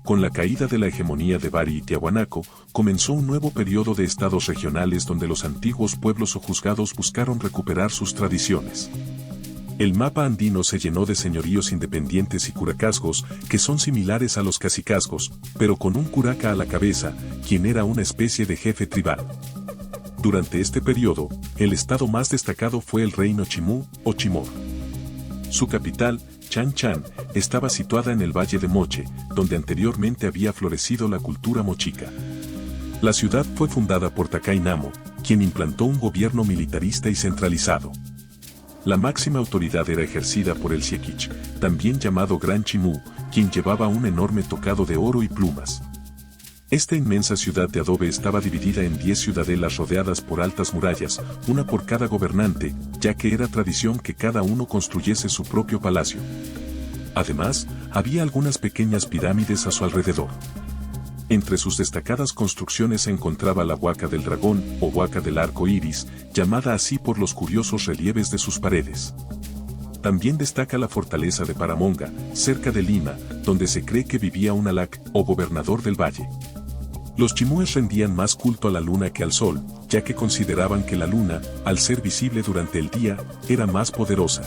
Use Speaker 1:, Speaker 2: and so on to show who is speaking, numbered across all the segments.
Speaker 1: con la caída de la hegemonía de Bari y Tiahuanaco, comenzó un nuevo periodo de estados regionales donde los antiguos pueblos o juzgados buscaron recuperar sus tradiciones. El mapa andino se llenó de señoríos independientes y curacazgos, que son similares a los cacicazgos, pero con un curaca a la cabeza, quien era una especie de jefe tribal. Durante este periodo, el estado más destacado fue el reino Chimú o Chimor. Su capital, Chan Chan, estaba situada en el valle de Moche, donde anteriormente había florecido la cultura mochica. La ciudad fue fundada por Takay Namo, quien implantó un gobierno militarista y centralizado. La máxima autoridad era ejercida por el Siequich, también llamado Gran Chimú, quien llevaba un enorme tocado de oro y plumas. Esta inmensa ciudad de adobe estaba dividida en 10 ciudadelas rodeadas por altas murallas, una por cada gobernante, ya que era tradición que cada uno construyese su propio palacio. Además, había algunas pequeñas pirámides a su alrededor. Entre sus destacadas construcciones se encontraba la Huaca del Dragón o Huaca del Arco Iris, llamada así por los curiosos relieves de sus paredes. También destaca la fortaleza de Paramonga, cerca de Lima, donde se cree que vivía un alac o gobernador del valle. Los chimúes rendían más culto a la luna que al sol, ya que consideraban que la luna, al ser visible durante el día, era más poderosa.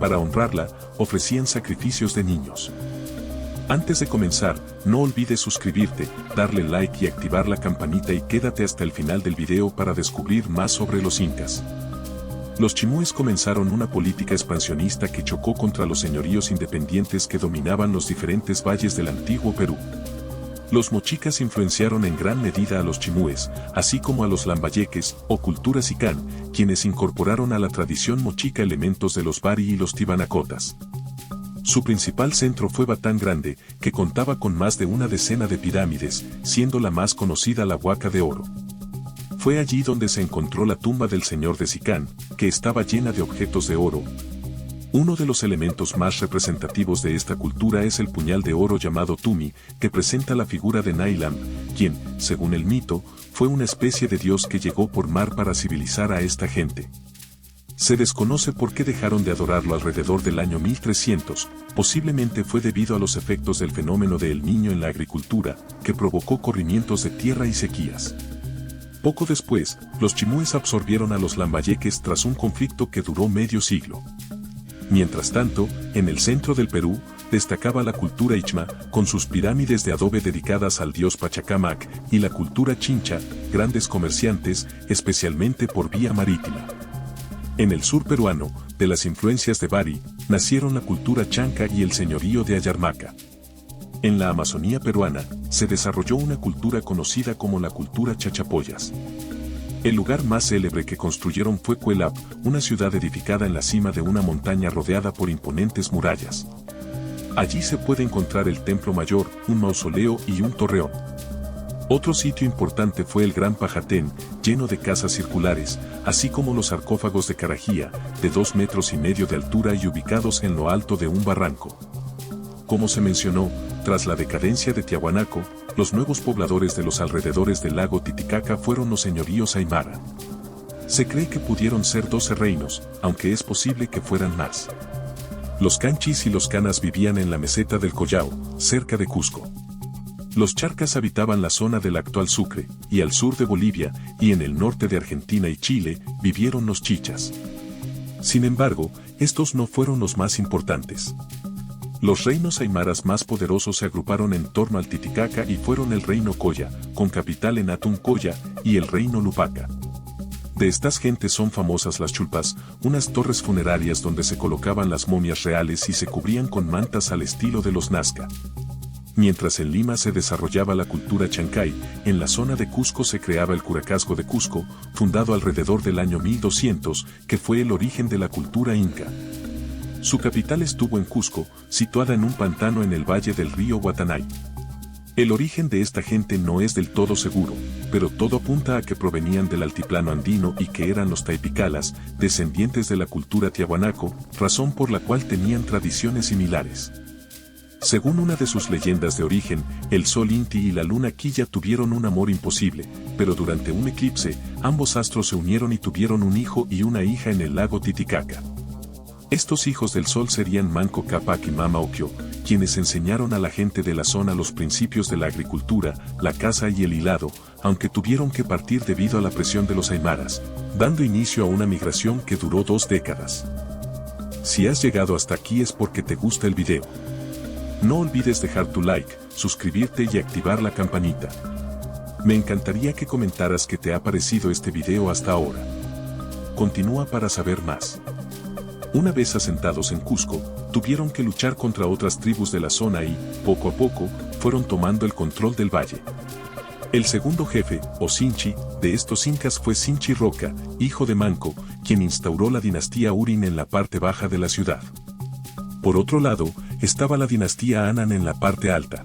Speaker 1: Para honrarla, ofrecían sacrificios de niños. Antes de comenzar, no olvides suscribirte, darle like y activar la campanita y quédate hasta el final del video para descubrir más sobre los incas. Los chimúes comenzaron una política expansionista que chocó contra los señoríos independientes que dominaban los diferentes valles del antiguo Perú. Los mochicas influenciaron en gran medida a los chimúes, así como a los lambayeques o cultura sicán, quienes incorporaron a la tradición mochica elementos de los bari y los tibanacotas. Su principal centro fue Batán Grande, que contaba con más de una decena de pirámides, siendo la más conocida la Huaca de Oro. Fue allí donde se encontró la tumba del señor de Sicán, que estaba llena de objetos de oro. Uno de los elementos más representativos de esta cultura es el puñal de oro llamado Tumi, que presenta la figura de Nailam, quien, según el mito, fue una especie de dios que llegó por mar para civilizar a esta gente. Se desconoce por qué dejaron de adorarlo alrededor del año 1300, posiblemente fue debido a los efectos del fenómeno de El Niño en la agricultura, que provocó corrimientos de tierra y sequías. Poco después, los chimúes absorbieron a los lambayeques tras un conflicto que duró medio siglo. Mientras tanto, en el centro del Perú, destacaba la cultura Ichma, con sus pirámides de adobe dedicadas al dios Pachacamac, y la cultura Chincha, grandes comerciantes, especialmente por vía marítima. En el sur peruano, de las influencias de Bari, nacieron la cultura Chanca y el señorío de Ayarmaca. En la Amazonía peruana, se desarrolló una cultura conocida como la cultura Chachapoyas. El lugar más célebre que construyeron fue Cuelap, una ciudad edificada en la cima de una montaña rodeada por imponentes murallas. Allí se puede encontrar el templo mayor, un mausoleo y un torreón. Otro sitio importante fue el Gran Pajatén, lleno de casas circulares, así como los sarcófagos de Carajía, de 2,5 metros de altura y ubicados en lo alto de un barranco. Como se mencionó, tras la decadencia de Tiahuanaco, los nuevos pobladores de los alrededores del lago Titicaca fueron los señoríos Aymara. Se cree que pudieron ser 12 reinos, aunque es posible que fueran más. Los canchis y los canas vivían en la meseta del Collao, cerca de Cusco. Los charcas habitaban la zona del actual Sucre, y al sur de Bolivia, y en el norte de Argentina y Chile, vivieron los chichas. Sin embargo, estos no fueron los más importantes. Los reinos aymaras más poderosos se agruparon en torno al Titicaca y fueron el reino Coya, con capital en Atuncoya, y el reino Lupaca. De estas gentes son famosas las chulpas, unas torres funerarias donde se colocaban las momias reales y se cubrían con mantas al estilo de los Nazca. Mientras en Lima se desarrollaba la cultura chancay, en la zona de Cusco se creaba el Curacazgo de Cusco, fundado alrededor del año 1200, que fue el origen de la cultura inca. Su capital estuvo en Cusco, situada en un pantano en el valle del río Guatanay. El origen de esta gente no es del todo seguro, pero todo apunta a que provenían del altiplano andino y que eran los taipicalas, descendientes de la cultura tiahuanaco, razón por la cual tenían tradiciones similares. Según una de sus leyendas de origen, el sol Inti y la luna Quilla tuvieron un amor imposible, pero durante un eclipse, ambos astros se unieron y tuvieron un hijo y una hija en el lago Titicaca. Estos hijos del sol serían Manco Cápac y Mama Ocllo, quienes enseñaron a la gente de la zona los principios de la agricultura, la caza y el hilado, aunque tuvieron que partir debido a la presión de los aymaras, dando inicio a una migración que duró 2 décadas. Si has llegado hasta aquí es porque te gusta el video. No olvides dejar tu like, suscribirte y activar la campanita. Me encantaría que comentaras qué te ha parecido este video hasta ahora. Continúa para saber más. Una vez asentados en Cusco, tuvieron que luchar contra otras tribus de la zona y, poco a poco, fueron tomando el control del valle. El segundo jefe, o Sinchi, de estos incas fue Sinchi Roca, hijo de Manco, quien instauró la dinastía Urin en la parte baja de la ciudad. Por otro lado, estaba la dinastía Anan en la parte alta.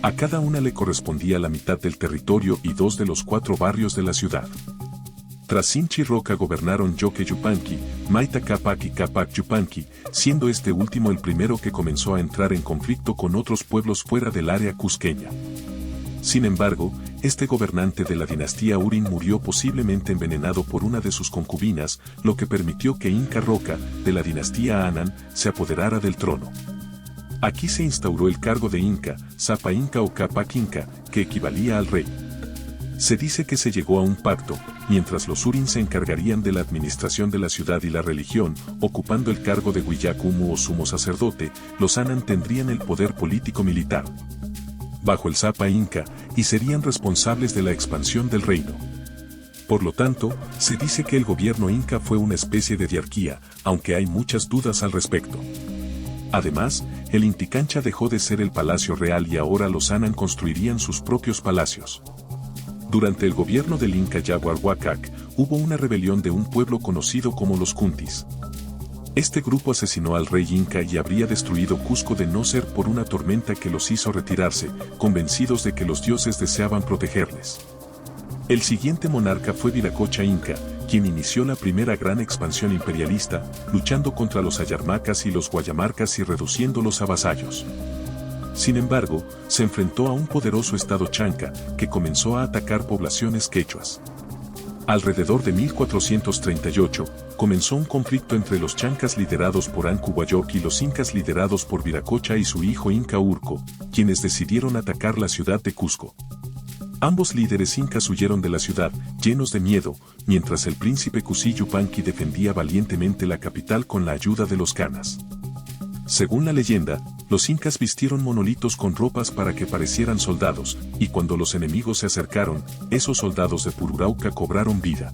Speaker 1: A cada una le correspondía la mitad del territorio y 2 de los 4 barrios de la ciudad. Tras Sinchi Roca gobernaron Yoque Yupanqui, Maita Cápac y Cápac Yupanqui, siendo este último el primero que comenzó a entrar en conflicto con otros pueblos fuera del área cusqueña. Sin embargo, este gobernante de la dinastía Urin murió posiblemente envenenado por una de sus concubinas, lo que permitió que Inca Roca, de la dinastía Anan, se apoderara del trono. Aquí se instauró el cargo de Inca, Sapa Inca o Cápac Inca, que equivalía al rey. Se dice que se llegó a un pacto, mientras los Urin se encargarían de la administración de la ciudad y la religión, ocupando el cargo de Huillacumu o sumo sacerdote, los Anan tendrían el poder político-militar bajo el Sapa Inca, y serían responsables de la expansión del reino. Por lo tanto, se dice que el gobierno inca fue una especie de diarquía, aunque hay muchas dudas al respecto. Además, el Inti Cancha dejó de ser el palacio real y ahora los Anan construirían sus propios palacios. Durante el gobierno del Inca Yaguar Huacac, hubo una rebelión de un pueblo conocido como los Cuntis. Este grupo asesinó al rey Inca y habría destruido Cusco de no ser por una tormenta que los hizo retirarse, convencidos de que los dioses deseaban protegerles. El siguiente monarca fue Viracocha Inca, quien inició la primera gran expansión imperialista, luchando contra los ayarmacas y los guayamarcas y reduciéndolos a vasallos. Sin embargo, se enfrentó a un poderoso estado chanca, que comenzó a atacar poblaciones quechuas. Alrededor de 1438, comenzó un conflicto entre los chancas liderados por Ancu Guayoc y los incas liderados por Viracocha y su hijo Inca Urco, quienes decidieron atacar la ciudad de Cusco. Ambos líderes incas huyeron de la ciudad, llenos de miedo, mientras el príncipe Cusi Yupanqui defendía valientemente la capital con la ayuda de los canas. Según la leyenda, los incas vistieron monolitos con ropas para que parecieran soldados, y cuando los enemigos se acercaron, esos soldados de Pururauca cobraron vida.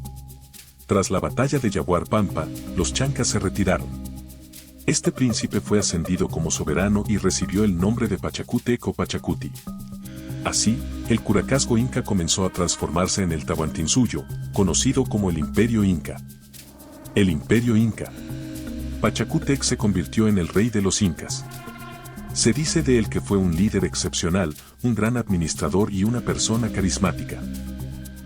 Speaker 1: Tras la batalla de Yaguar Pampa, los chancas se retiraron. Este príncipe fue ascendido como soberano y recibió el nombre de Pachacútec o Pachacuti. Así, el Curacasgo Inca comenzó a transformarse en el Tahuantinsuyo, conocido como el Imperio Inca. El Imperio Inca. Pachacútec se convirtió en el rey de los incas. Se dice de él que fue un líder excepcional, un gran administrador y una persona carismática.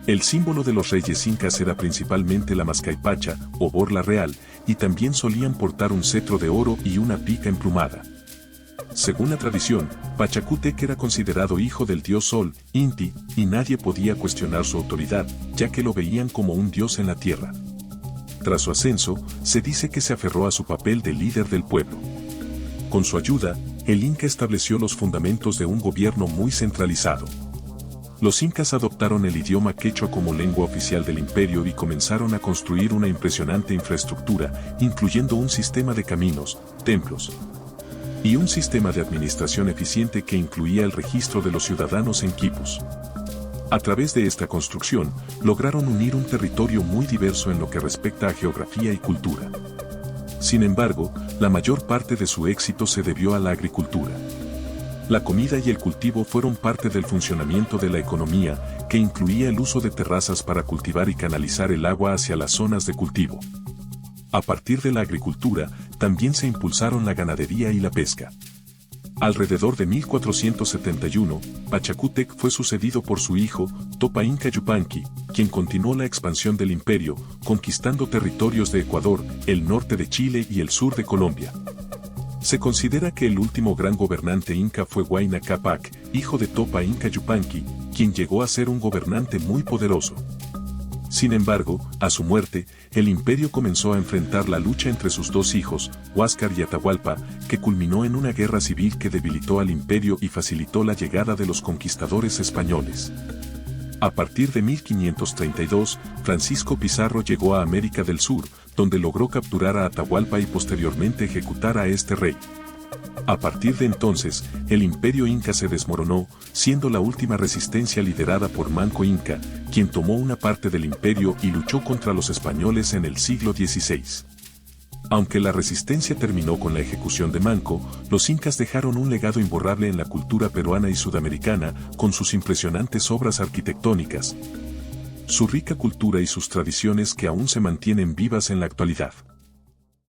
Speaker 1: El símbolo de los reyes incas era principalmente la mascaipacha, o borla real, y también solían portar un cetro de oro y una pica emplumada. Según la tradición, Pachacútec era considerado hijo del dios Sol, Inti, y nadie podía cuestionar su autoridad, ya que lo veían como un dios en la tierra. Tras su ascenso, se dice que se aferró a su papel de líder del pueblo. Con su ayuda, el Inca estableció los fundamentos de un gobierno muy centralizado. Los incas adoptaron el idioma quechua como lengua oficial del imperio y comenzaron a construir una impresionante infraestructura, incluyendo un sistema de caminos, templos y un sistema de administración eficiente que incluía el registro de los ciudadanos en quipus. A través de esta construcción, lograron unir un territorio muy diverso en lo que respecta a geografía y cultura. Sin embargo, la mayor parte de su éxito se debió a la agricultura. La comida y el cultivo fueron parte del funcionamiento de la economía, que incluía el uso de terrazas para cultivar y canalizar el agua hacia las zonas de cultivo. A partir de la agricultura, también se impulsaron la ganadería y la pesca. Alrededor de 1471, Pachacútec fue sucedido por su hijo, Topa Inca Yupanqui, quien continuó la expansión del imperio, conquistando territorios de Ecuador, el norte de Chile y el sur de Colombia. Se considera que el último gran gobernante inca fue Huayna Cápac, hijo de Topa Inca Yupanqui, quien llegó a ser un gobernante muy poderoso. Sin embargo, a su muerte, el imperio comenzó a enfrentar la lucha entre sus dos hijos, Huáscar y Atahualpa, que culminó en una guerra civil que debilitó al imperio y facilitó la llegada de los conquistadores españoles. A partir de 1532, Francisco Pizarro llegó a América del Sur, donde logró capturar a Atahualpa y posteriormente ejecutar a este rey. A partir de entonces, el imperio inca se desmoronó, siendo la última resistencia liderada por Manco Inca, quien tomó una parte del imperio y luchó contra los españoles en el siglo XVI. Aunque la resistencia terminó con la ejecución de Manco, los incas dejaron un legado imborrable en la cultura peruana y sudamericana, con sus impresionantes obras arquitectónicas, su rica cultura y sus tradiciones que aún se mantienen vivas en la actualidad.